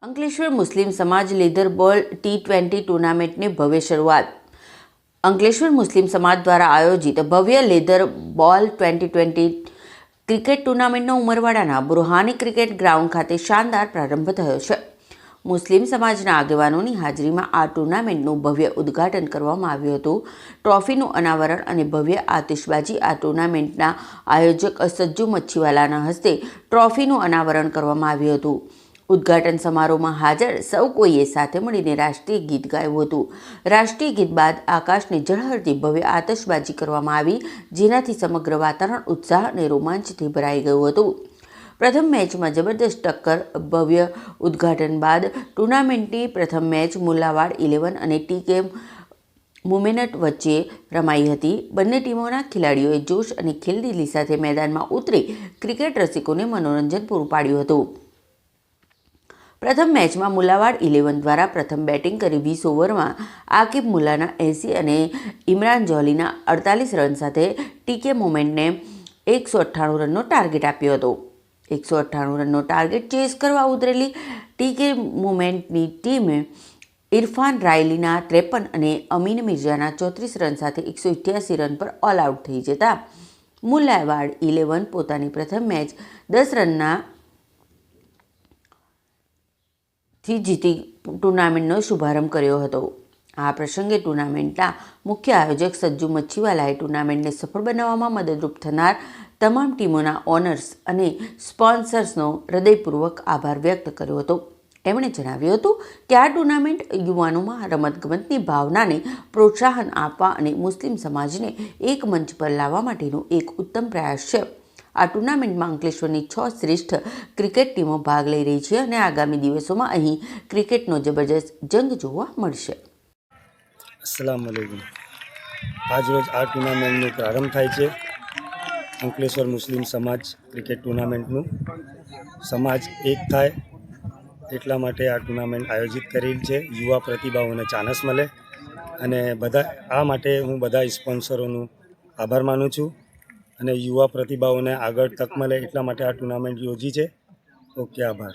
અંકલેશ્વર મુસ્લિમ સમાજ લેધર બોલ T20 ટુર્નામેન્ટની ભવ્ય શરૂઆત. અંકલેશ્વર મુસ્લિમ સમાજ દ્વારા આયોજિત ભવ્ય લેધર બોલ 2020 ક્રિકેટ ટુર્નામેન્ટનો ઉમરવાડાના બુરહાની ક્રિકેટ ગ્રાઉન્ડ ખાતે શાનદાર પ્રારંભ થયો છે. મુસ્લિમ સમાજના આગેવાનોની હાજરીમાં આ ટુર્નામેન્ટનું ભવ્ય ઉદ્ઘાટન કરવામાં આવ્યું હતું. ટ્રોફીનું અનાવરણ અને ભવ્ય આતિશબાજી. આ ટુર્નામેન્ટના આયોજક સજ્જુ મચ્છીવાલાના હસ્તે ટ્રોફીનું અનાવરણ કરવામાં આવ્યું હતું. ઉદ્ઘાટન સમારોહમાં હાજર સૌ કોઈએ સાથે મળીને રાષ્ટ્રીય ગીત ગાયું હતું. રાષ્ટ્રીય ગીત બાદ આકાશને ઝળહળતી ભવ્ય આતશબાજી કરવામાં આવી, જેનાથી સમગ્ર વાતાવરણ ઉત્સાહ અને રોમાંચથી ભરાઈ ગયું હતું. પ્રથમ મેચમાં જબરદસ્ત ટક્કર. ભવ્ય ઉદ્ઘાટન બાદ ટુર્નામેન્ટની પ્રથમ મેચ મુલ્લાવાડ 11 અને TK મુમેનટ વચ્ચે રમાઈ હતી. બંને ટીમોના ખેલાડીઓએ જોશ અને ખેલદિલી સાથે મેદાનમાં ઉતરી ક્રિકેટ રસિકોને મનોરંજન પૂરું પાડ્યું હતું. પ્રથમ મેચમાં મુલ્લાવાડ 11 દ્વારા પ્રથમ બેટિંગ કરી 20 ઓવરમાં આકિબ મુલ્લાના 80 અને ઇમરાન જોહલીના 48 રન સાથે TK મુમેન્ટને 198 રનનો ટાર્ગેટ આપ્યો હતો. 198 રનનો ટાર્ગેટ ચેઝ કરવા ઉતરેલી TK મુમેન્ટની ટીમે ઇરફાન રાયલીના 53 અને અમીન મિર્ઝાના 34 રન સાથે 188 રન પર ઓલ આઉટ થઈ જતા મુલ્લાવાડ 11 પોતાની પ્રથમ મેચ 10 રનના થી જીતી ટુર્નામેન્ટનો શુભારંભ કર્યો હતો. આ પ્રસંગે ટુર્નામેન્ટના મુખ્ય આયોજક સજ્જુ મચ્છીવાલાએ ટુર્નામેન્ટને સફળ બનાવવામાં મદદરૂપ થનાર તમામ ટીમોના ઓનર્સ અને સ્પોન્સર્સનો હૃદયપૂર્વક આભાર વ્યક્ત કર્યો હતો. એમણે જણાવ્યું હતું કે આ ટુર્નામેન્ટ યુવાનોમાં રમતગમતની ભાવનાને પ્રોત્સાહન આપવા અને મુસ્લિમ સમાજને એક મંચ પર લાવવા માટેનો એક ઉત્તમ પ્રયાસ છે. આ ટુર્નામેન્ટમાં અંકલેશ્વરની 6 શ્રેષ્ઠ ક્રિકેટ ટીમો ભાગ લઈ રહી છે અને આગામી દિવસોમાં અહીં ક્રિકેટનો જબરજસ્ત જંગ જોવા મળશે. અસ્સલામ વાલેકુમ. આજરોજ આ ટુર્નામેન્ટનો પ્રારંભ થાય છે. અંકલેશ્વર મુસ્લિમ સમાજ ક્રિકેટ ટુર્નામેન્ટનું સમાજ એક થાય એટલા માટે આ ટુર્નામેન્ટ આયોજિત કરેલ છે. યુવા પ્રતિભાઓને ચાન્સ મળે અને આ માટે હું બધા સ્પોન્સરોનું આભાર માનું છું અને યુવા પ્રતિભાઓને આગળ તક મળે એટલા માટે આ ટુર્નામેન્ટ યોજી છે. ઓકે, આભાર.